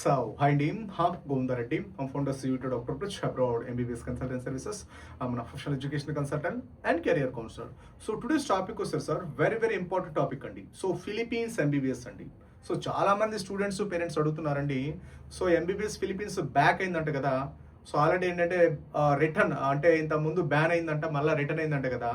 Hi team, Govindara team. I'm founder CEO to Dr. Prich Abroad MBBS Consultant Services. I'm an professional education consultant and career counselor. So today's topic was sir, very important topic andi. So Philippines MBBS andi. So చాలా మంది students parents అడుగుతున్నారండి. So MBBS Philippines back అయిందంట కదా. So already ఏంటంటే return అంటే ఇంత ముందు ban అయిందంట, మళ్ళీ రిటర్న్ అయిందంట కదా.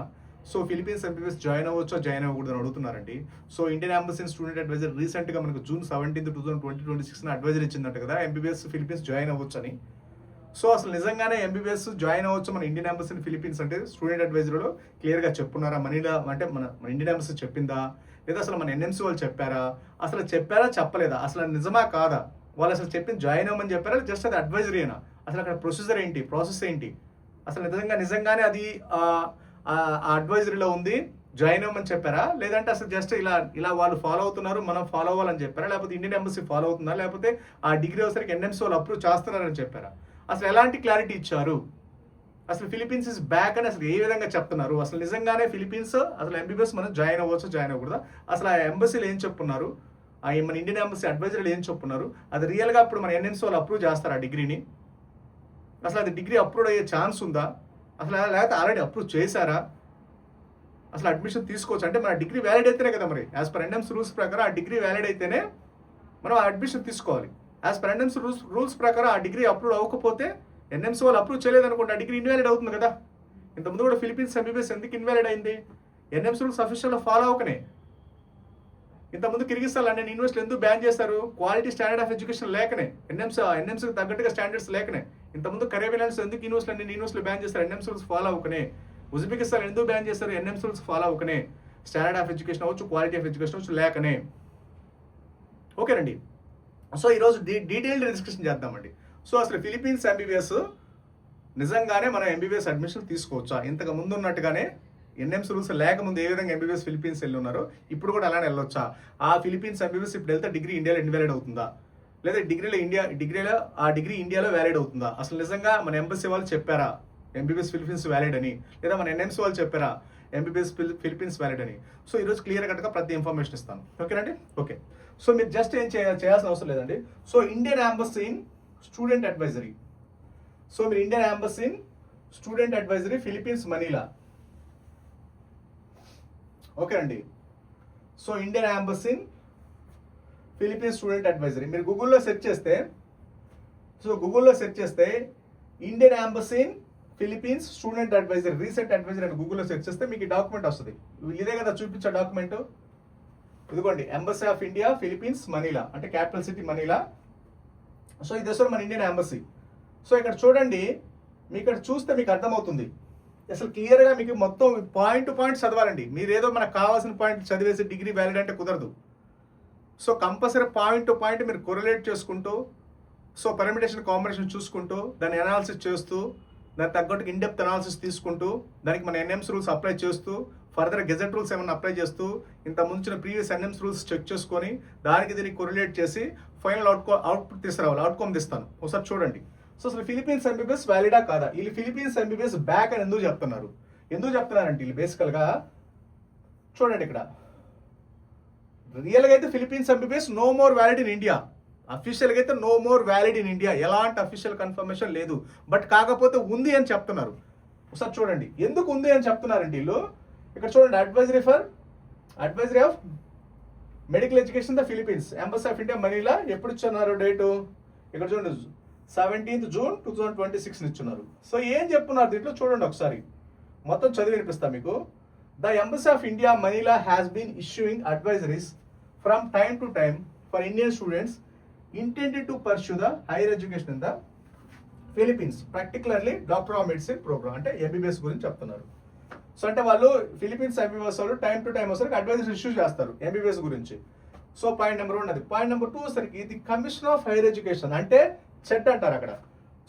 సో ఫిలిపీన్స్ ఎంబీబీఎస్ జాయిన్ అవ్వచ్చో జాయిన్ అవ్వకూడదు అని అడుగుతున్నారండి. So Indian embassy student advisor రీసెంట్గా మనకు June 17, 2026 అడ్వైజర్ ఇచ్చిందంట కదా, ఎంబీబీఎస్ ఫిలిపీన్స్ జాయిన్ అవ్వచ్చు అని. సో అసలు నిజంగానే ఎంబీబీఎస్ జాయిన్ అవ్వచ్చు మన ఇండియన్ ఎంబసీ ఫిలిపీన్స్ అంటే స్టూడెంట్ అడ్వైజర్లో క్లియర్గా చెప్పున్నారా? మనీలా అంటే మన ఇండియన్ ఎంబసీ చెప్పిందా, లేదా అసలు మన ఎన్ఎంసీ వాళ్ళు చెప్పారా, అసలు చెప్పారా చెప్పలేదా, అసలు నిజమా కాదా, వాళ్ళు అసలు చెప్పింది జాయిన్ అవ్వమని చెప్పారా, జస్ట్ అది అడ్వైజరీ అయినా, అసలు అక్కడ ప్రొసీజర్ ఏంటి, ప్రాసెస్ ఏంటి, అసలు నిజంగానే అది ఆ అడ్వైజరీలో ఉంది, జాయిన్ అవ్వమని చెప్పారా, లేదంటే అసలు జస్ట్ ఇలా వాళ్ళు ఫాలో అవుతున్నారు మనం ఫాలో అవ్వాలని చెప్పారా, లేకపోతే ఇండియన్ ఎంబసీ ఫాలో అవుతుందా, లేకపోతే ఆ డిగ్రీ అవసరికి ఎన్ఎంసీ వాళ్ళు అప్రూవ్ చేస్తున్నారని చెప్పారా, అసలు ఎలాంటి క్లారిటీ ఇచ్చారు, అసలు ఫిలిపీన్స్ ఇస్ బ్యాక్ అని అసలు ఏ విధంగా చెప్తున్నారు, అసలు నిజంగానే ఫిలిపీన్స్ అసలు ఎంబీబీఎస్ మనం జాయిన్ అవ్వచ్చు జాయిన్ అవ్వకూడదా, అసలు ఆ ఎంబసీలు ఏం చెప్పున్నారు, మన ఇండియన్ ఎంబసీ అడ్వైజర్లు ఏం చెప్పున్నారు, అది రియల్గా ఇప్పుడు మన ఎన్ఎంసీ వాళ్ళు అప్రూవ్ చేస్తారు ఆ డిగ్రీని, అసలు అది డిగ్రీ అప్రూవ్ అయ్యే ఛాన్స్ ఉందా, అసలు లేకపోతే ఆల్రెడీ అప్రూవ్ చేశారా, అసలు అడ్మిషన్ తీసుకోవచ్చు అంటే మన డిగ్రీ వ్యాలిడ్ అయితేనే కదా, మరి యాజ్ పర్ ఎన్ఎంసీ రూల్స్ ప్రకారం ఆ డిగ్రీ వ్యాలిడ్ అయితేనే మనం ఆ అడ్మిషన్ తీసుకోవాలి. యాజ్ పర్ ఎన్ఎంసీ రూల్స్ ప్రకారం ఆ డిగ్రీ అప్రూవ్ అవ్వకపోతే ఎన్ఎంసీ వాళ్ళు అప్రూవ్ చేయలేదనుకోండి ఆ డిగ్రీ ఇన్వాలిడ్ అవుతుంది కదా. ఇంతకుముందు కూడా ఫిలిపీన్స్ ఎంబీబీఎస్ ఎందుకు ఇన్వాలిడ్ అయింది, ఎన్ఎంసీ రూల్స్ అఫీషియల్గా ఫాలో అవ్వకనే. ఇంతకుముందు కిర్గిస్తాన్ లండన్ యూనివర్సిటీలు ఎందుకు బ్యాన్ చేశారు, క్వాలిటీ స్టాండర్డ్ ఆఫ్ ఎడ్యుకేషన్ లేకనే, ఎన్ఎంసీకి తగ్గట్టుగా స్టాండర్డ్స్ లేకనే. ఇంతకుముందు కరేబియన్స్ ఎందుకు యూనివర్సిటీలు బ్యాన్ చేస్తారు, ఎన్ఎంసీ రూల్స్ ఫాలో అవ్వకనే. ఉజ్బెకిస్తాన్ ఎందుకు బ్యాన్ చేస్తారు, ఎన్ఎంసీ రూల్స్ ఫాలో అవ్వకనే. స్టాండర్డ్ ఆఫ్ ఎడ్యుకేషన్ అవ్వచ్చు, క్వాలిటీ ఆఫ్ ఎడ్యుకేషన్ అవ్వచ్చు లేకనే. ఓకేనండి. సో ఈరోజు డీటెయిల్డ్ డిస్కషన్ చేద్దామండి. సో అసలు ఫిలిపీన్స్ ఎంబీబీఎస్ నిజంగానే మనం ఎంబీబీఎస్ అడ్మిషన్ తీసుకోవచ్చా, ఇంతకు ముందు ఉన్నట్టుగానే ఎన్ఎంసీ రూల్స్ లేకముందు ఏ విధంగా ఎంబీబీఎస్ ఫిలిపీన్స్ వెళ్ళి ఉన్నారో ఇప్పుడు కూడా అలానే వెళ్ళొచ్చా, ఆ ఫిలిపీన్స్ ఎంబీబీఎస్ ఇప్పుడు వెళ్తే డిగ్రీ ఇండియాలో ఇన్వాలిడ్ అవుతుందా, లేదా డిగ్రీలో ఆ డిగ్రీ ఇండియాలో వ్యాలిడ్ అవుతుందా, అసలు నిజంగా మన ఎంబసీ వాళ్ళు చెప్పారా ఎంబీబీఎస్ ఫిలిపీన్స్ వ్యాలిడ్ అని, లేదా మన ఎన్ఎంసీ వాళ్ళు చెప్పారా ఎంబీబీఎస్ ఫిలిపీన్స్ వ్యాలిడ్ అని. సో ఈరోజు క్లియర్ కట్గా ప్రతి ఇన్ఫర్మేషన్ ఇస్తాను. ఓకేనండి. ఓకే. సో మీరు జస్ట్ ఏం చేయాల్సిన అవసరం లేదండి. So Indian embassy in student advisory, so మీరు Indian embassy in student advisory Philippines Manila. Okay అండి. So Indian embassy in Philippines student advisory మీరు గూగుల్లో సెర్చ్ చేస్తే Indian embassy in Philippines student advisory recent advisory అని గూగుల్లో search చేస్తే మీకు ఈ డాక్యుమెంట్ వస్తుంది. ఇదే కదా చూపించే డాక్యుమెంట్, ఇదిగోండి embassy of India Philippines Manila అంటే క్యాపిటల్ సిటీ మనీలా. సో ఇది అసలు మన ఇండియన్ ఎంబసీ. సో ఇక్కడ చూడండి, మీకు ఇక్కడ చూస్తే మీకు అర్థమవుతుంది అసలు క్లియర్గా, మీకు మొత్తం పాయింట్ టు పాయింట్ చదవాలండి. మీరు ఏదో మనకు కావాల్సిన పాయింట్ చదివేసి డిగ్రీ వ్యాలిడ్ అంటే కుదరదు. So compulsory point to point మీరు కొరిలేట్ చేసుకుంటూ, సో పర్మిటేషన్ కాంబినేషన్ చూసుకుంటూ, దాన్ని అనాలిసిస్ చేస్తూ, దానికి తగ్గట్టు ఇన్డెప్త్ అనాలిసిస్ తీసుకుంటూ, దానికి మన ఎన్ఎంసీ రూల్స్ అప్లై చేస్తూ, ఫర్దర్ గెజెట్ రూల్స్ ఏమైనా అప్లై చేస్తూ, ఇంత ముంచిన ప్రీవియస్ ఎన్ఎంసీ రూల్స్ చెక్ చేసుకొని దీనికి కొరిలేట్ చేసి ఫైనల్ అవుట్పుట్ తీసుకురావాలి, అవుట్కమ్ తీస్తాను. ఒకసారి చూడండి. సో అసలు ఫిలిపీన్స్ ఎంబీబీఎస్ వ్యాలిడా కాదా, వీళ్ళు ఫిలిపీన్స్ ఎంబీబీఎస్ బ్యాక్ అని ఎందుకు చెప్తున్నారంటే వీళ్ళు బేసికల్గా చూడండి, ఇక్కడ రియల్గా అయితే Philippines MBBS no more valid in India, అఫీషియల్గా అయితే no more valid in India, ఎలాంటి అఫీషియల్ కన్ఫర్మేషన్ లేదు. బట్ కాకపోతే ఉంది అని చెప్తున్నారు. ఒకసారి చూడండి ఎందుకు ఉంది అని చెప్తున్నారంటే వీళ్ళు. ఇక్కడ చూడండి, advisory of medical education the Philippines embassy of India Manila ఎప్పుడు ఇచ్చున్నారు డేటు, ఇక్కడ చూడండి 17th June 2026 ఇచ్చున్నారు. సో ఏం చెప్తున్నారు దీంట్లో చూడండి, ఒకసారి మొత్తం చదివి వినిపిస్తా మీకు. The embassy of India Manila has been issuing advisories from time to time for Indian students intended to pursue the higher education in the Philippines, particularly doctor of medicine programme అంటే ఎంబీబీఎస్ గురించి చెప్తున్నారు. So అంటే వాళ్ళు Philippines MBBS వాళ్ళు time to time వచ్చరికి advisories issue చేస్తారు MBBS గురించి. So point number 1 అది. పాయింట్ నెంబర్ 2 వచ్చరికి the commission of higher education అంటే చెడ్ అంటారు అక్కడ.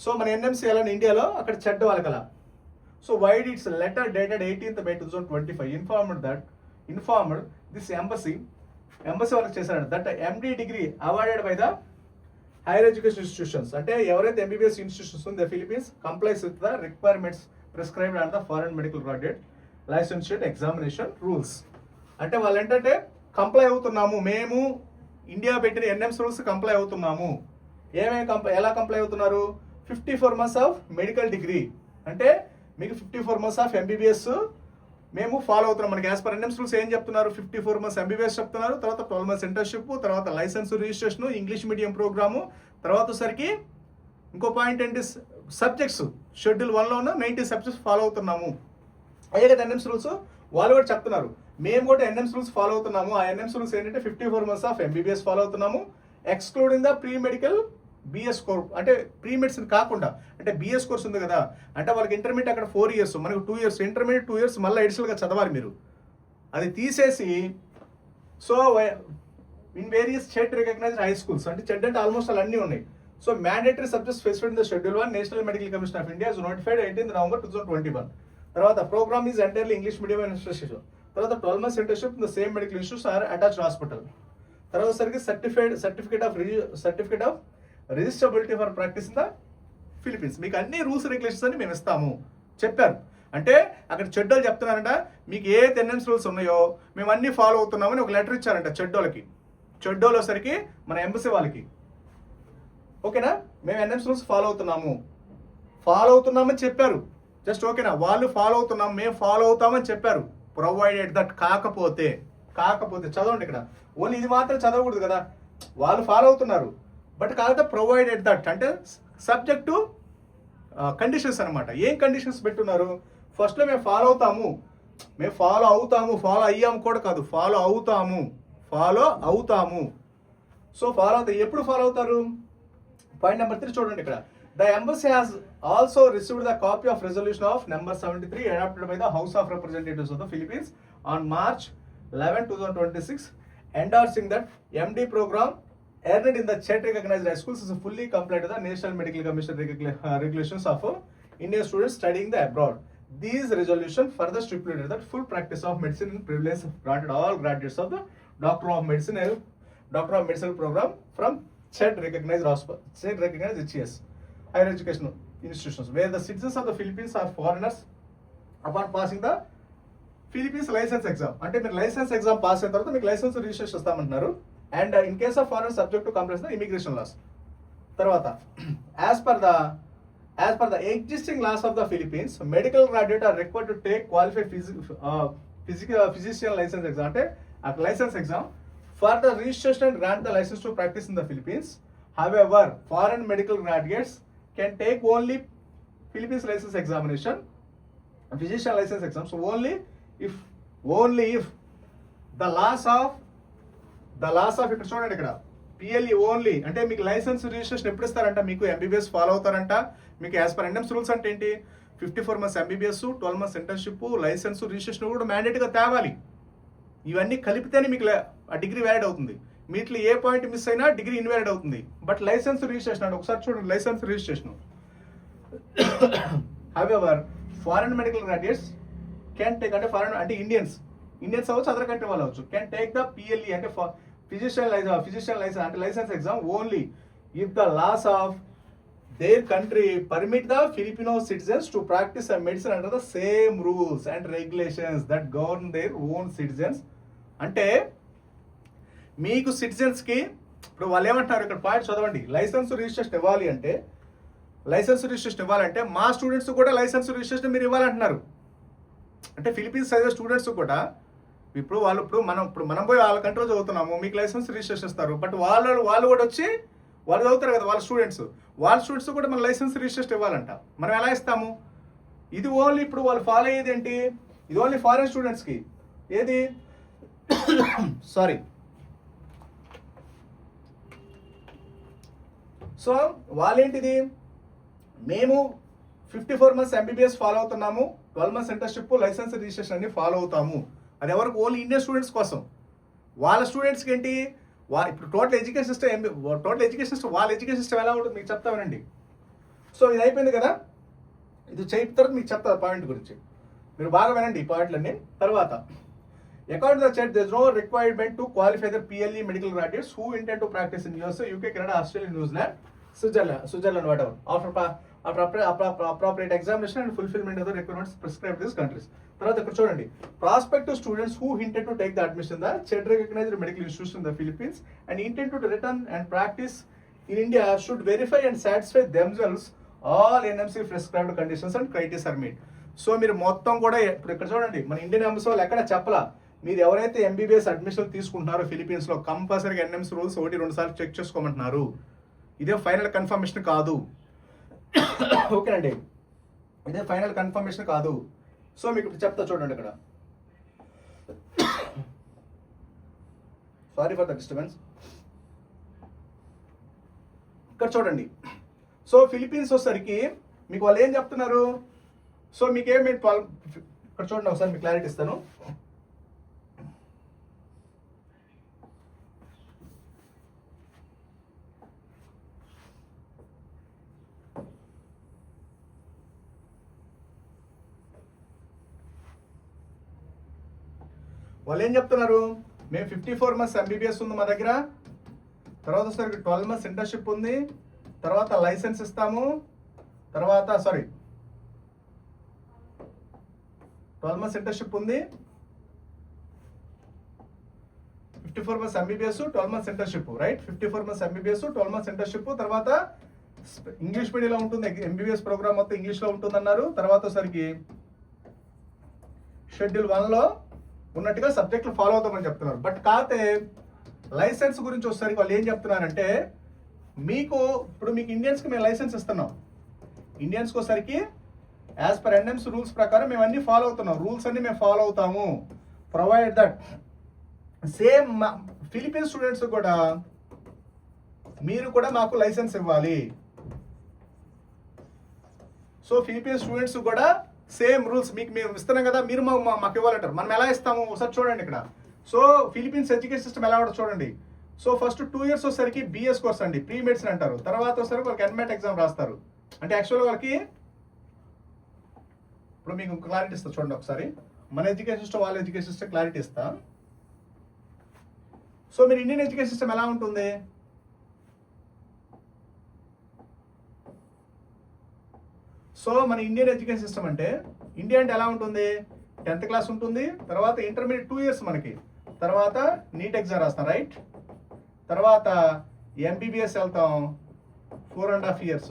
సో మన ఎన్ఎంసీ ఎలా ఇండియాలో అక్కడ చెడ్ వాళ్ళకలా. So vide its letter dated 18th May 2025 informed this embassy వాళ్ళకి చేశారు that MD degree awarded by the higher education institutions అంటే ఎవరైతే ఎంబీబీఎస్ ఇన్స్టిట్యూషన్స్ ఉందో Philippines complies with the requirements prescribed and the foreign medical graduate licentiate examination rules. అంటే వాళ్ళు ఏంటంటే comply అవుతున్నాము, మేము ఇండియా పెట్టిన ఎన్ఎంసీ రూల్స్ కంప్లై అవుతున్నాము, ఎలా కంప్లై అవుతున్నారు? 54 months ఆఫ్ మెడికల్ డిగ్రీ అంటే మీకు 54 months ఆఫ్ ఎంబీబీఎస్ మేము ఫాలో అవుతున్నాం. మనకి యాజ్ పర్ ఎన్ఎంస్ రూల్స్ ఏం చెప్తున్నారు? 54 months ఎంబీబీఎస్ చెప్తున్నారు, తర్వాత 12 months ఇంటర్న్షిప్, తర్వాత licence registration, English medium programme, తర్వాత సరికి ఇంకో పాయింట్ ఏంటి? సబ్జెక్ట్స్ షెడ్యూల్ 1లో 90 సబ్జెక్ట్స్ ఫాలో అవుతున్నాము. అయ్యే కదా ఎన్ఎంస్ రూల్స్. వాళ్ళు కూడా చెప్తున్నారు మేము కూడా ఎన్ఎంస్ రూల్స్ ఫాలో అవుతున్నాము. ఆ ఎన్ఎంస్ రూల్స్ ఏంటంటే 54 months ఆఫ్ ఎంబీబీఎస్ ఫాలో అవుతున్నాము, excluding the pre medical BS course, అంటే ప్రీ మెడిసిన్ కాకుండా, అంటే బిఎస్ కోర్స్ ఉంది కదా, అంటే వాళ్ళకి ఇంటర్మీడియట్ అక్కడ 4 years, మనకు 2 years, ఇంటర్మీడియట్ 2 years మళ్ళీ అడిషనల్గా చదవాలి మీరు. అది తీసేసి so in various state recognized high schools, అంటే చెడ్ అంటే ఆల్మోస్ట్ అలా అన్నీ ఉన్నాయి. So mandatory subjects specified in the schedule 1 national medical commission of India notified 18 November 2021. తర్వాత program is entirely English medium and institution. తర్వాత 12 months internship in the same medical institutes or attached hospital. తర్వాత సరికి certificate of registrability for practice in the Philippines. మీకు అన్ని rules regulations అని మేము ఇస్తాము చెప్పారు. అంటే అక్కడ చెడ్డోళ్ళు చెప్తున్నారంట మీకు ఏ ఎన్ఎంస్ రూల్స్ ఉన్నాయో మేము అన్ని ఫాలో అవుతున్నామని ఒక లెటర్ ఇచ్చారంట చెడ్డోళ్ళకి. చెడ్డోళ్ళు సరికి మన ఎంబసీ వాళ్ళకి, ఓకేనా, మేము ఎన్ఎంస్ రూల్స్ ఫాలో అవుతున్నామని చెప్పారు. జస్ట్ ఓకేనా, వాళ్ళు ఫాలో అవుతున్నాం, మేము ఫాలో అవుతామని చెప్పారు. ప్రొవైడెడ్ దట్ కాకపోతే చదవండి ఇక్కడ, ఓన్లీ ఇది మాత్రం చదవకూడదు కదా, వాళ్ళు ఫాలో అవుతున్నారు బట్ కాకపోతే ప్రొవైడెడ్ దట్ అంటే సబ్జెక్ట్ టు కండిషన్స్ అనమాట. ఏం కండిషన్స్ పెట్టున్నారు? ఫస్ట్లో మేము ఫాలో అవుతాము, ఫాలో అయ్యాము కూడా కాదు, ఫాలో అవుతాము. సో ఫాలో అవుతాయి. ఎప్పుడు ఫాలో అవుతారు? పాయింట్ నెంబర్ 3 చూడండి ఇక్కడ. The embassy has also received the copy of resolution of number 73 adopted by the House of Representatives of the Philippines on March 11, 2026, endorsing that MD program earned in the CHET recognized high schools is fully compliant to the National Medical Commission regulations of Indian students studying the abroad. These resolution further stipulated that full practice of medicine and privilege granted all graduates of the Doctor of Medicine program from CHET recognized HES higher educational institutions where the citizens of the Philippines are foreigners upon passing the Philippines license exam. అంటే మీరు licence exam pass అయిన తర్వాత మీకు license registration ఇస్తామంటున్నారు. And in case of foreign subject to complaints the immigration laws. తర్వాత as per the existing laws of the Philippines medical graduate are required to take qualified physician license exam, అంటే ఆ license exam for the registration and grant the license to practice in the Philippines. However foreign medical graduates can take only Philippines license examination, physician license exam. So only if the loss of ఇక్కడ చూడండి ఇక్కడ పిఎల్ఈ only అంటే మీకు license registration ఎప్పుడు ఇస్తారంట? మీకు MBBS follow అవుతారంట. మీకు as per NMS rules అంటే ఏంటి? 54 months MBBS, 12 months internship, licence registration కూడా మ్యాండేట్గా తేవాలి. ఇవన్నీ కలిపితేనే మీకు ఆ డిగ్రీ వ్యాలిడ్ అవుతుంది. మీట్లో ఏ పాయింట్ మిస్ అయినా డిగ్రీ ఇన్వాలిడ్ అవుతుంది. బట్ లైసెన్స్ రిజిస్ట్రేషన్ అంటే ఒకసారి చూడండి, licence registration. However foreign medical graduates can take, అంటే ఫారెన్ అంటే ఇండియన్స్ అవ్వచ్చు, అదర్ కంట్రీ వాళ్ళు అవ్వచ్చు, క్యాన్ టేక్ ద పిఎల్ఈ అంటే ఫిజిషియన్ లైసెన్స్ అంటే licence exam only if the laws of their country permit the Filipino citizens to practise medicine under the same rules and regulations that govern their own citizens. అంటే మీకు సిటిజన్స్కి ఇప్పుడు వాళ్ళు ఏమంటారు ఇక్కడ point చదవండి. Licence registration ఇవ్వాలి అంటే మా స్టూడెంట్స్ కూడా లైసెన్స్ రిజిస్ట్రేషన్ మీరు ఇవ్వాలంటున్నారు. అంటే ఫిలిపీన్స్ చదివే స్టూడెంట్స్ కూడా ఇప్పుడు మనం పోయి వాళ్ళ కంట్రోల్ చదువుతున్నాము, మీకు లైసెన్స్ రిజిస్ట్రేషన్ ఇస్తారు. బట్ వాళ్ళు కూడా వచ్చి వాళ్ళు చదువుతారు కదా, వాళ్ళ స్టూడెంట్స్ కూడా మన లైసెన్స్ రిజిస్ట్రేషన్ ఇవ్వాలంట. మనం ఎలా ఇస్తాము? ఇది ఓన్లీ ఇప్పుడు వాళ్ళు ఫాలో అయ్యేది ఏంటి? ఇది ఓన్లీ ఫారెన్ స్టూడెంట్స్కి. ఏది సారీ, సో వాళ్ళేంటిది, మేము 54 months ఎంబీబీఎస్ ఫాలో అవుతున్నాము, 12 months ఇంటర్న్షిప్, లైసెన్స్ రిజిస్ట్రేషన్ అన్ని ఫాలో అవుతాము. అది ఎవరికి? ఓన్లీ ఇండియన్ స్టూడెంట్స్ కోసం. వాళ్ళ స్టూడెంట్స్కి ఏంటి? ఇప్పుడు టోటల్ ఎడ్యుకేషన్ సిస్టమ్ వాళ్ళ ఎడ్యుకేషన్ సిస్టమ్ ఎలా ఉంటుంది మీకు చెప్తామనండి. సో ఇది అయిపోయింది కదా, ఇది చెప్పిన తర్వాత మీకు చెప్తా పాయింట్ గురించి, మీరు బాగా వినండి ఈ పాయింట్లన్నీ. తర్వాత according to the CHET, there is no requirement to qualify the PLE medical graduates who intend to practice in USA, UK, Canada, Australia, New Zealand, Switzerland, whatever, after appropriate examination and fulfillment of the requirements prescribed in these countries. తర్వాత ఇక్కడ చూడండి, prospective students who intend to take the admission in the CHET recognized medical institution in the Philippines and intend to return and practice in India should verify and satisfy themselves all NMC prescribed conditions and criteria are met. So మీరు మొత్తం కూడా ఇప్పుడు ఇక్కడ చూడండి, మన Indian embassy వాళ్ళు ఎక్కడ చెప్పలా, మీరు ఎవరైతే ఎంబీబీఎస్ అడ్మిషన్ తీసుకుంటున్నారో ఫిలిపీన్స్లో కంపల్సరీగా ఎన్ఎంసీ రూల్స్ 1-2 సార్లు చెక్ చేసుకోమంటున్నారు. ఇదే ఫైనల్ కన్ఫర్మేషన్ కాదు. ఓకేనండి, ఇదే ఫైనల్ కన్ఫర్మేషన్ కాదు. సో మీకు ఇప్పుడు చెప్తా చూడండి, ఇక్కడ సారీ ఫర్ ద డిస్టర్బెన్స్. ఇక్కడ చూడండి, సో ఫిలిపీన్స్ వచ్చేసరికి మీకు వాళ్ళు ఏం చెప్తున్నారు, సో మీకేమి ఇక్కడ చూడండి ఒకసారి మీకు క్లారిటీ ఇస్తాను. వాళ్ళు ఏం చెప్తున్నారు, మేము 54 months ఎంబీబీఎస్ ఉంది మా దగ్గర, తర్వాత వచ్చేసరికి 12 months ఇంటర్న్షిప్ ఉంది, తర్వాత లైసెన్స్ ఇస్తాము, తర్వాత 12 months ఇంటర్న్షిప్ ఉంది, 54 months MBBS, 12 months internship, right? 54 months MBBS, 12 months internship, తర్వాత ఇంగ్లీష్ మీడియంలో ఉంటుంది, ఎంబీబీఎస్ ప్రోగ్రామ్ మొత్తం ఇంగ్లీష్లో ఉంటుంది అన్నారు. తర్వాత వచ్చేసరికి షెడ్యూల్ 1లో ఉన్నట్టుగా సబ్జెక్టులు ఫాలో అవుతామని చెప్తున్నారు. బట్ కాకపోతే లైసెన్స్ గురించి వచ్చేసరికి వాళ్ళు ఏం చెప్తున్నారంటే, మీకు ఇప్పుడు మీకు ఇండియన్స్కి మేము లైసెన్స్ ఇస్తున్నాం, ఇండియన్స్కి వచ్చేసరికి యాజ్ పర్ ఎన్ఎంసీ రూల్స్ ప్రకారం మేము అన్ని ఫాలో అవుతున్నాం, రూల్స్ అన్ని మేము ఫాలో అవుతాము. Provide that same Philippine students కూడా మీరు కూడా మాకు లైసెన్స్ ఇవ్వాలి. సో ఫిలిపీన్ స్టూడెంట్స్ కూడా సేమ్ రూల్స్ మీకు మేము ఇస్తున్నాం కదా, మీరు మాకు ఇవ్వాలంటారు. మనం ఎలా ఇస్తాము ఒకసారి చూడండి ఇక్కడ. సో ఫిలిపీన్స్ ఎడ్యుకేషన్ సిస్టమ్ ఎలా ఉంటుంది చూడండి. సో ఫస్ట్ 2 years వచ్చేసరికి బిఎస్ కోర్స్ అండి, ప్రీ మెడిసిన్ అంటారు. తర్వాత వచ్చేసరికి వాళ్ళకి ఎన్మెట్ ఎగ్జామ్ రాస్తారు. అంటే యాక్చువల్గా వాళ్ళకి ఇప్పుడు మీకు క్లారిటీ ఇస్తా చూడండి ఒకసారి, మన ఎడ్యుకేషన్ సిస్టమ్ వాళ్ళ ఎడ్యుకేషన్ సిస్టమ్ క్లారిటీ ఇస్తా. సో మీరు ఇండియన్ ఎడ్యుకేషన్ సిస్టమ్ ఎలా ఉంటుంది, సో మన ఇండియన్ ఎడ్యుకేషన్ సిస్టమ్ అంటే ఇండియా అంటే ఎలా ఉంటుంది, 10th class ఉంటుంది, తర్వాత ఇంటర్మీడియట్ 2 years మనకి, తర్వాత నీట్ ఎగ్జామ్ రాస్తాం, రైట్? తర్వాత ఎంబీబీఎస్ వెళ్తాం 4.5 years,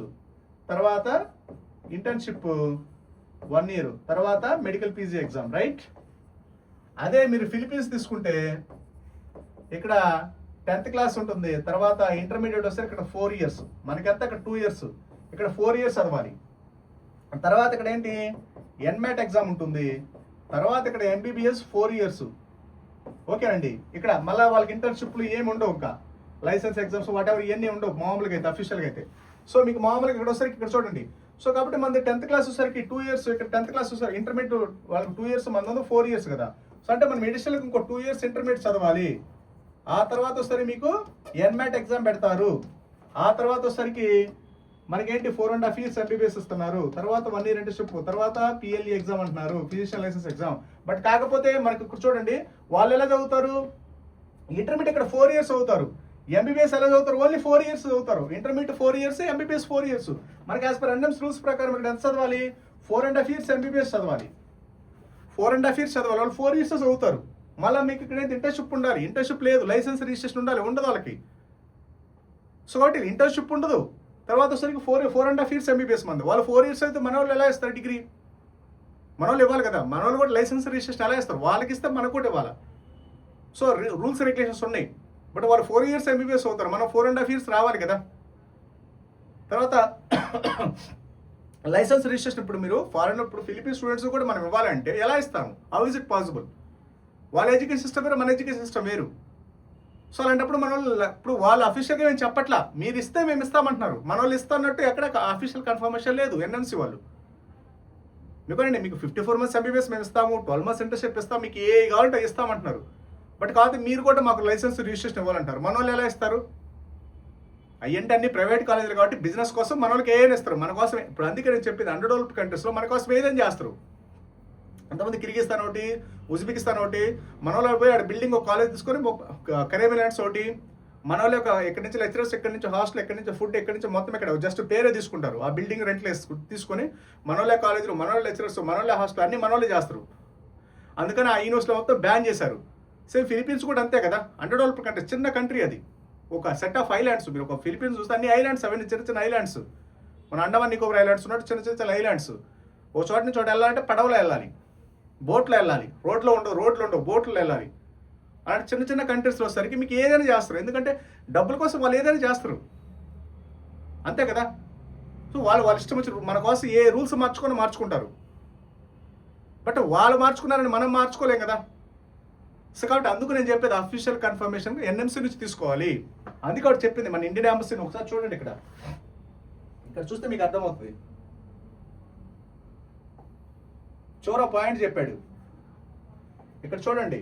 తర్వాత ఇంటర్న్షిప్ 1 year, తర్వాత మెడికల్ పీజీ ఎగ్జామ్, రైట్? అదే మీరు ఫిలిపీన్స్ తీసుకుంటే ఇక్కడ 10th class ఉంటుంది, తర్వాత ఇంటర్మీడియట్ వస్తే ఇక్కడ 4 years, మనకంతా ఇక్కడ 2 years, ఇక్కడ 4 years చదవాలి. తర్వాత ఇక్కడ ఏంటి ఎన్మెట్ ఎగ్జామ్ ఉంటుంది, తర్వాత ఇక్కడ ఎంబీబీఎస్ 4 years. ఓకేనండి, ఇక్కడ మళ్ళీ వాళ్ళకి ఇంటర్న్షిప్లు ఏమి ఉండవు, ఇంకా లైసెన్స్ ఎగ్జామ్స్ వాట్ ఎవర్ ఇవన్నీ ఉండవు మామూలుగా అయితే, అఫీషియల్గా అయితే. సో మీకు మామూలుగా ఇక్కడ వచ్చేసరికి ఇక్కడ చూడండి. సో కాబట్టి మనది 10th class వచ్చేసరికి 2 years, ఇక్కడ 10th class వచ్చేసరికి ఇంటర్మీడియట్ వాళ్ళకి 2 years, మన 4 years కదా. సో అంటే మనం ఎడిషనల్గా ఇంకో 2 years ఇంటర్మీడియట్ చదవాలి. ఆ తర్వాత వచ్చేసరికి మీకు ఎన్మెట్ ఎగ్జామ్ పెడతారు. ఆ తర్వాత వచ్చేసరికి మనకేంటి 4.5 years ఎంబీబీఎస్ ఇస్తున్నారు, తర్వాత 1 year ఇంటర్న్షిప్, తర్వాత పిఎల్ఈ ఎగ్జామ్ అంటున్నారు, ఫిజిషియన్ లైసెన్స్ ఎగ్జామ్. బట్ కాకపోతే మనకి ఇక్కడ చూడండి వాళ్ళు ఎలా చదువుతారు, ఇంటర్మీడియట్ ఇక్కడ 4 years అవుతారు, ఎంబీబీఎస్ ఎలా చదువుతారు, ఓన్లీ 4 years చదువుతారు. Intermediate 4 years, MBBS 4 years. మనకి యాజ్ పర్ ఎన్ఎంసీ రూల్స్ ప్రకారం ఇక్కడ ఎంత చదవాలి, 4.5 years ఎంబీబీఎస్ చదవాలి, 4.5 years చదవాలి. వాళ్ళు 4 years చదువుతారు. మళ్ళీ మీకు ఇక్కడ ఇంటర్న్షిప్ ఉండాలి, ఇంటర్న్షిప్ లేదు, లైసెన్స్ రిజిస్ట్రేషన్ ఉండాలి, ఉండదు వాళ్ళకి. సో కాబట్టి ఇంటర్న్షిప్ ఉండదు. తర్వాత వచ్చేసరికి 4.5 years ఎంబీబీఎస్ మంది, వాళ్ళు 4 years అయితే మన వాళ్ళు ఎలా ఇస్తారు డిగ్రీ, మన వాళ్ళు ఇవ్వాలి కదా, మన వాళ్ళు కూడా లైసెన్స్ రిజిస్ట్రేషన్ ఎలా ఇస్తారు, వాళ్ళకి ఇస్తే మనకు కూడా ఇవ్వాలి. సో రూల్స్ రెగ్యులేషన్స్ ఉన్నాయి. బట్ వాళ్ళు 4 years ఎంబీబీఎస్ అవుతారు, మనం 4.5 years రావాలి కదా. తర్వాత లైసెన్స్ రిజిస్ట్రేషన్ ఇప్పుడు మీరు ఫారెన్, ఇప్పుడు ఫిలిపీన్ స్టూడెంట్స్ కూడా మనం ఇవ్వాలంటే ఎలా ఇస్తాము, హౌ ఇస్ ఇట్ పాసిబుల్? వాళ్ళ ఎడ్యుకేషన్ సిస్టమ్ వేరు, మన ఎడ్యుకేషన్ సిస్టమ్ వేరు. సో అలాంటప్పుడు మన వాళ్ళు ఇప్పుడు వాళ్ళు అఫీషియల్గా మేము చెప్పట్లా, మీరు ఇస్తే మేము ఇస్తామంటున్నారు, మన వాళ్ళు ఇస్తామన్నట్టు ఎక్కడ అఫీషియల్ కన్ఫర్మేషన్ లేదు ఎన్ఎంసీ వాళ్ళు. ఎందుకంటే మీకు 54 months ఎంబీబీఎస్ మేము ఇస్తాము, 12 months ఇంటర్న్షిప్ ఇస్తాం, మీకు ఏ కావాలంటే ఇస్తామంటున్నారు. బట్ కాదు మీరు కూడా మాకు లైసెన్స్ రిజిస్ట్రేషన్ ఇవ్వాలంటారు, మన వాళ్ళు ఎలా ఇస్తారు? అయ్యంటే అన్ని ప్రైవేట్ కాలేజీలు కాబట్టి బిజినెస్ కోసం మన వాళ్ళకి ఏదైనా ఇస్తారు, మన కోసం. ఇప్పుడు అందుకే నేను చెప్పేది అండర్డెవలప్డ్ కంట్రీస్లో మన కోసం ఏదైనా చేస్తారు. అంతమంది కిర్గిస్తాన్ ఒకటి, ఉజ్బెకిస్తాన్ ఒకటి, మన వాళ్ళు పోయి ఆడ బిల్డింగ్ ఒక కాలేజ్ తీసుకొని, కరేబియన్ ల్యాండ్స్ ఒకటి, మన వాళ్ళు ఎక్కడి నుంచి లెక్చరర్స్, ఎక్కడి నుంచి హాస్టల్, ఎక్కడి నుంచి ఫుడ్, ఎక్కడి నుంచి మొత్తం ఇక్కడ జస్ట్ పేరే తీసుకుంటారు. ఆ బిల్డింగ్ రెంట్లు తీసుకొని మన వాళ్ళే కాలేజీలు, మన వాళ్ళే లెక్చరర్స్, మన వాళ్ళే హాస్టల్ అన్ని మన వాళ్ళే చేస్తారు. అందుకని ఆ యూనివర్సిటీలో మొత్తం బ్యాన్ చేశారు. సేమ్ ఫిలిపీన్స్ కూడా అంతే కదా, అండర్డెవలప్డ్ కంట్రీ, చిన్న కంట్రీ అది. ఒక సెట్ ఆఫ్ ఐలాండ్స్. మీరు ఒక ఫిలిపీన్స్ చూస్తే అన్ని ఐలాండ్స్, అవన్నీ చిన్న చిన్న ఐలాండ్స్. మన అండమాన్ నికోబార్ ఐలాండ్స్ ఉన్నట్టు చిన్న చిన్న చిన్న ఐలాండ్స్. ఓ చోట నుంచి చోట వెళ్ళాలంటే పడవలో వెళ్ళాలి, బోట్లో వెళ్ళాలి, రోడ్లు ఉండవు బోట్లో వెళ్ళాలి. అలాంటి చిన్న చిన్న కంట్రీస్లో వచ్చేసరికి మీకు ఏదైనా చేస్తారు, ఎందుకంటే డబ్బుల కోసం వాళ్ళు ఏదైనా చేస్తారు, అంతే కదా. సో వాళ్ళ ఇష్టం వచ్చి మన కోసం ఏ రూల్స్ మార్చుకుంటారు. బట్ వాళ్ళు మార్చుకున్నారని మనం మార్చుకోలేం కదా. సో కాబట్టి అందుకు నేను చెప్పేది అఫీషియల్ కన్ఫర్మేషన్ ఎన్ఎంసీ నుంచి తీసుకోవాలి. అందుకే ఒకటి చెప్పింది మన ఇండియన్ ఎంబసీని. ఒకసారి చూడండి, ఇక్కడ చూస్తే మీకు అర్థమవుతుంది. చోరా పాయింట్ చెప్పాడు ఇక్కడ చూడండి.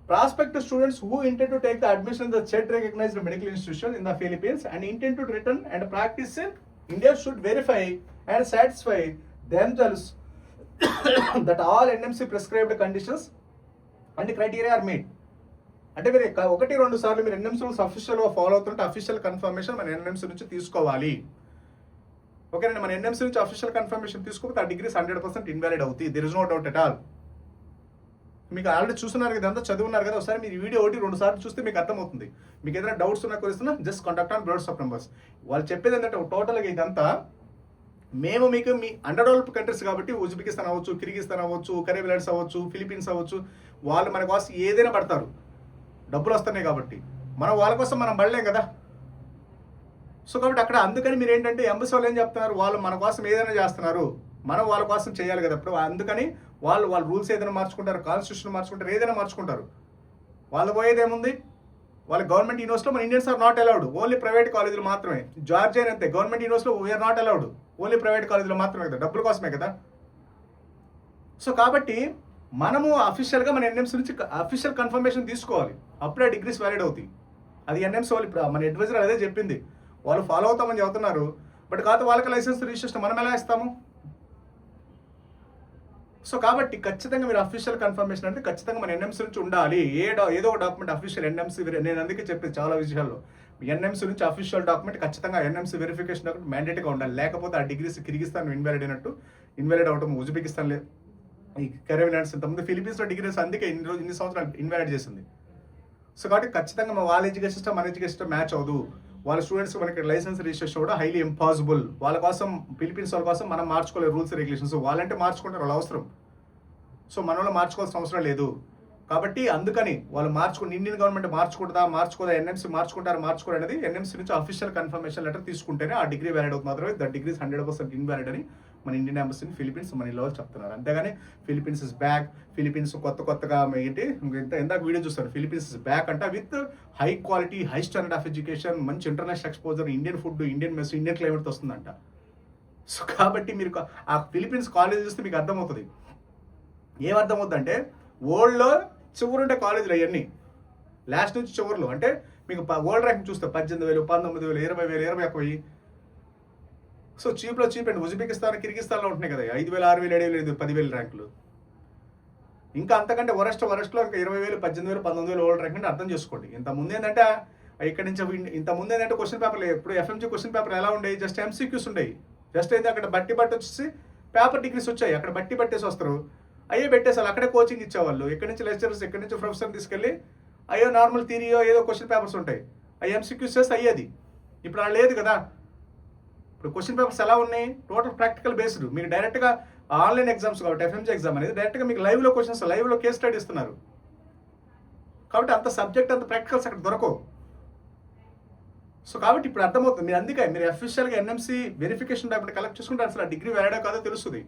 Prospective students who intend to take the admission in the CHED recognized medical institution in the Philippines and intend to return and practice in India should verify and satisfy themselves that all NMC prescribed conditions and criteria are met. అంటే మీరు 1-2 సార్లు మీరు NMC rules అఫీషియల్గా follow అవుతుంటే official confirmation మన NMC నుంచి తీసుకోవాలి. ఓకేనండి, మన ఎన్ఎంసీ నుంచి అఫీషియల్ కన్ఫర్మేషన్ తీసుకోకపోతే ఆ డిగ్రీస్ 100% ఇన్వాలిడ్ అవుతాయి. There is no doubt at all. మీకు ఆల్రెడీ చూస్తున్నారు కదా, అంతా చదువున్నారు కదా. ఒకసారి మీరు వీడియో 1-2 సార్లు చూస్తే మీకు అర్థమవుతుంది. మీకు ఏదైనా డౌట్స్ ఉన్నా కొనిస్తున్నా just contact on WhatsApp numbers. వాళ్ళు చెప్పేది ఏంటంటే టోటల్గా ఇదంతా మేము మీకు మీ అండర్ డెవలప్ కంట్రీస్ కాబట్టి ఉజ్బెకిస్తాన్ అవ్వచ్చు, కిర్గిస్తాన్ అవ్వచ్చు, కరేబియన్స్ అవ్వచ్చు, ఫిలిపీన్స్ అవ్వచ్చు, వాళ్ళు మన కోసం ఏదైనా పడతారు, డబ్బులు వస్తున్నాయి కాబట్టి. మనం వాళ్ళ కోసం మనం పడలేం కదా. సో కాబట్టి అక్కడ అందుకని మీరు ఏంటంటే ఎంబసీ వాళ్ళు ఏం చెప్తున్నారు, వాళ్ళు మన కోసం ఏదైనా చేస్తున్నారు, మనం వాళ్ళ కోసం చేయాలి కదా. ఇప్పుడు అందుకని వాళ్ళు రూల్స్ ఏదైనా మార్చుకుంటారు, కాన్స్టిట్యూషన్ మార్చుకుంటారు, ఏదైనా మార్చుకుంటారు. వాళ్ళు పోయేది ఏముంది, వాళ్ళ గవర్నమెంట్ యూనివర్సిటీలో మన Indians are not allowed, only private కాలేజీలు మాత్రమే. జార్జియా అంతే, గవర్నమెంట్ యూనివర్సిటీలో we are not allowed, only private కాలేజీలో మాత్రమే కదా, డబ్బుల కోసమే కదా. సో కాబట్టి మనము అఫీషియల్గా మన ఎన్ఎంసీ నుంచి అఫీషియల్ కన్ఫర్మేషన్ తీసుకోవాలి, అప్పుడే డిగ్రీస్ వ్యాలిడ్ అవుతాయి. అది ఎన్ఎంసీ వాళ్ళు ఇప్పుడు మన అడ్వైజర్ అదే చెప్పింది, వాళ్ళు ఫాలో అవుతామని చెబుతున్నారు. బట్ కాకపోతే వాళ్ళకి లైసెన్స్ రిజిస్ట్రేషన్ మనం ఎలా ఇస్తాము. సో కాబట్టి ఖచ్చితంగా మీరు అఫీషియల్ కన్ఫర్మేషన్ అంటే ఖచ్చితంగా మన ఎన్ఎంసీ నుంచి ఉండాలి. ఏదో ఒక డాక్యుమెంట్ అఫీషియల్ ఎన్ఎంసీ. నేను అందుకే చెప్పేది చాలా విషయాల్లో ఎన్ఎంసీ నుంచి అఫీషియల్ డాక్యుమెంట్ ఖచ్చితంగా ఎన్ఎంసీ వెరిఫికేషన్ డాక్యుమెంట్ మ్యాండేట్గా ఉండాలి. లేకపోతే ఆ డిగ్రీస్ కిర్గిస్తాన్ ఇన్వాలిడ్ అయినట్టు, ఇన్వాలిడ్ అవటం ఉజ్బెకిస్తాన్ ఈ కరేబియన్స్ ఇంతకుముందు ఫిలిపీన్స్లో డిగ్రీస్ అందుకే ఇన్ని సంవత్సరాలు ఇన్వాలిడ్ చేసింది. సో కాబట్టి ఖచ్చితంగా వాళ్ళ ఎడ్యుకేషన్ సిస్టమ్ మన ఎడ్యుకేషన్ సిస్టమ్ మ్యాచ్ అవ్వదు. వాళ్ళ స్టూడెంట్స్ మనకి లైసెన్స్ రిజిస్ట్రేషన్ కూడా హైలీ ఇంపాసిబుల్. వాళ్ళ కోసం ఫిలిపీన్స్ వాళ్ళ కోసం మనం మార్చుకోలేదు రూల్స్ రెగ్యులేషన్స్. వాళ్ళంటే మార్చుకుంటారు, వాళ్ళ అవసరం. సో మన వాళ్ళు మార్చుకోవాల్సిన అవసరం లేదు. కాబట్టి అందుకని వాళ్ళు ఇండియన్ గవర్నమెంట్ మార్చుకోదా ఎన్ఎంసీ మార్చుకోరు అనేది ఎన్ఎంసీ నుంచి అఫీషియల్ కన్ఫర్మేషన్ లెటర్ తీసుకుంటేనే ఆ డిగ్రీ వ్యాలిడ్ అవుతుంది. మాత్రమే ద డిగ్రీస్ 100% ఇన్వాలిడ్ అని మన ఇండియన్ ఎంబసీ ఫిలిపీన్స్ మన ఇలా చెప్తున్నారు. అంతేగాని ఫిలిపీన్స్ ఇస్ బ్యాక్, ఫిలిపీన్స్ కొత్తగా ఏంటి ఇందాక వీడియో చూస్తారు, ఫిలిపీన్స్ ఇస్ బ్యాక్ అంట with high quality, high standard of education, మంచి international exposure, Indian food, Indian mess, Indian climate వస్తుందంట. సో కాబట్టి మీరు ఆ ఫిలిపీన్స్ కాలేజ్ చూస్తే మీకు అర్థమవుతుంది. ఏమర్థమవుతుందంటే వరల్డ్లో చివరుండే కాలేజీలు అవన్నీ లాస్ట్ నుంచి చివరిలో అంటే మీకు వరల్డ్ ర్యాంక్ చూస్తే 18,000, 19,000, 20,000, 21,000. సో చీప్లో చీప్ అండి. ఉజ్బెకిస్తాన్, కిర్గిస్తాన్లో ఉంటున్నాయి కదా 5,000, 6,000, 7,000, 10,000 ర్యాంకులు. ఇంకా అంతకంటే వరస్ట్లో ఇంకా 20,000, 18,000, 19,000 వరల్డ్ ర్యాంక్ అంటే అర్థం చేసుకోండి. ఇంతకుముందు ఏంటంటే ఇక్కడ నుంచి ఇంతకుముందు ఏంటంటే క్వశ్చన్ పేపర్లు ఇప్పుడు ఎఫ్ఎంజీ క్వశ్చన్ పేపర్ ఎలా ఉండేవి, జస్ట్ ఎంసీక్యూస్ ఉండేవి. జస్ట్ అయితే అక్కడ బట్టి వచ్చేసి పేపర్ డిగ్రీస్ వచ్చాయి, అక్కడ బట్టేసి వస్తారు, అయ్యే పెట్టేసారు. అక్కడే కోచింగ్ ఇచ్చేవాళ్ళు, ఎక్కడి నుంచి లెక్చరర్స్, ఎక్కడి నుంచి ప్రొఫెసర్ తీసుకెళ్ళి అయ్యో నార్మల్ థియరీయో ఏదో క్వశ్చన్ పేపర్స్ ఉంటాయి, అవి ఎంసీక్యూస్ చేస్తే అయ్యేది. ఇప్పుడు అలా లేదు కదా. ఇప్పుడు క్వశ్చన్ పేపర్స్ ఎలా ఉన్నాయి, టోటల్ ప్రాక్టికల్ బేస్డ్. మీకు డైరెక్ట్గా ఆన్లైన్ ఎగ్జామ్స్ కాబట్టి ఎఫ్ఎంజీ ఎగ్జామ్ అనేది డైరెక్ట్గా మీకు లైవ్లో క్వశ్చన్స్, లైవ్లో కేస్ స్టడీ ఇస్తున్నారు. కాబట్టి అంత సబ్జెక్ట్, అంత ప్రాక్టికల్స్ అక్కడ దొరకవు. సో కాబట్టి ఇప్పుడు అర్థమవుతుంది. మీరు అందుకే మీరు అఫీషియల్గా ఎన్ఎంసీ వెరిఫికేషన్ డాక్యుమెంట్ కలెక్ట్ చేసుకుంటే అసలు ఆ డిగ్రీ వ్యాలిడా కాదో తెలుస్తుంది.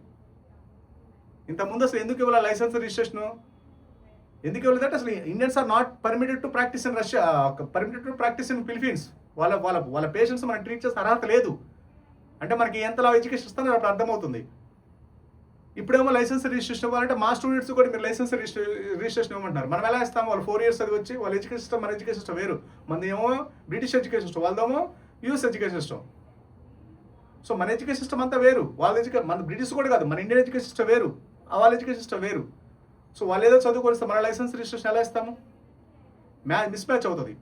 ఇంతకుముందు అసలు ఎందుకు ఇవ్వాలి లైసెన్స్ రిజిస్ట్రేషన్, ఎందుకు ఇవ్వలేదంటే అసలు Indians are not permitted to practice in Russia, permitted to practice in Philippines. వాళ్ళ పేషెంట్స్ మనం ట్రీట్ చేసే అర్హత లేదు. అంటే మనకి ఎంతలా ఎడ్యుకేషన్ ఇస్తారో అప్పుడు అర్థమవుతుంది. ఇప్పుడేమో లైసెన్స్ రిజిస్ట్రేషన్ ఇవ్వాలంటే మా స్టూడెంట్స్ కూడా మీరు లైసెన్స్ రిజిస్ట్రేషన్ ఇవ్వమంటున్నారు. మనం ఎలా ఇస్తాము, వాళ్ళు 4 years చదివి వచ్చి వాళ్ళ ఎడ్యుకేషన్ సిస్టమ్ మన ఎడ్యుకేషన్ సిస్టమ్ వేరు. మనది ఏమో బ్రిటిష్ ఎడ్యుకేషన్ సిస్టమ్, వాళ్ళదేమో యూఎస్ ఎడ్యుకేషన్ సిస్టమ్. సో మన ఎడ్యుకేషన్ సిస్టమ్ అంతా వేరు, మన బ్రిటిష్ కూడా కాదు, మన ఇండియన్ ఎడ్యుకేషన్ సిస్టమ్ వేరు, వాళ్ళ ఎడ్యుకేషన్ సిస్టమ్ వేరు. సో వాళ్ళు ఏదో చదువుకొనిస్తే మన లైసెన్స్ రిజిస్ట్రేషన్ ఎలా ఇస్తాము, మిస్ మ్యాచ్ అవుతుంది.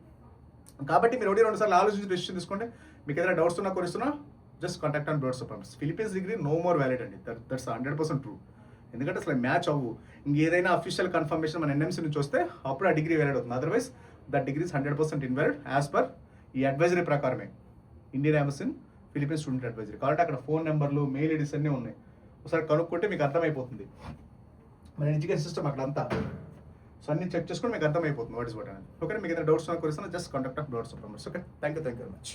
కాబట్టి మీరు 1-2 సార్లు ఆలోచించి డెసిషన్ తీసుకోండి. మీకు ఏదైనా డౌట్స్ ఉన్నా కొనిస్తున్నా just contact on WhatsApp. Philippines degree no more valid అండి, దట్స్ 100% ట్రూ. ఎందుకంటే అసలు మ్యాచ్ అవ్వు. ఇంకేదైనా అఫీషియల్ కన్ఫర్మేషన్ మన ఎన్ఎంసీ నుంచి వస్తే అప్పుడు ఆ డిగ్రీ వ్యాలిడ్ అవుతుంది. Otherwise that degree is 100% invalid as per ఈ అడ్వైజరీ ప్రకారమే, Indian embassy in Philippines student advisory. కాబట్టి అక్కడ ఫోన్ నెంబర్లు, మెయిల్ ఐడీస్ అన్నీ ఉన్నాయి. ఒకసారి కనుక్కుంటే మీకు అర్థమైపోతుంది మన ఎడ్యుకేషన్ సిస్టమ్ అక్కడ అంతా. సో అన్ని చెక్ చేసుకొని మీకు అర్థమైపోతుంది వాట్ ఇస్ వాట్ అనేది. ఓకే, మీకు ఏదైనా డౌట్స్ కొరిస్తాను, just contact of doubts. Okay, thank you very much.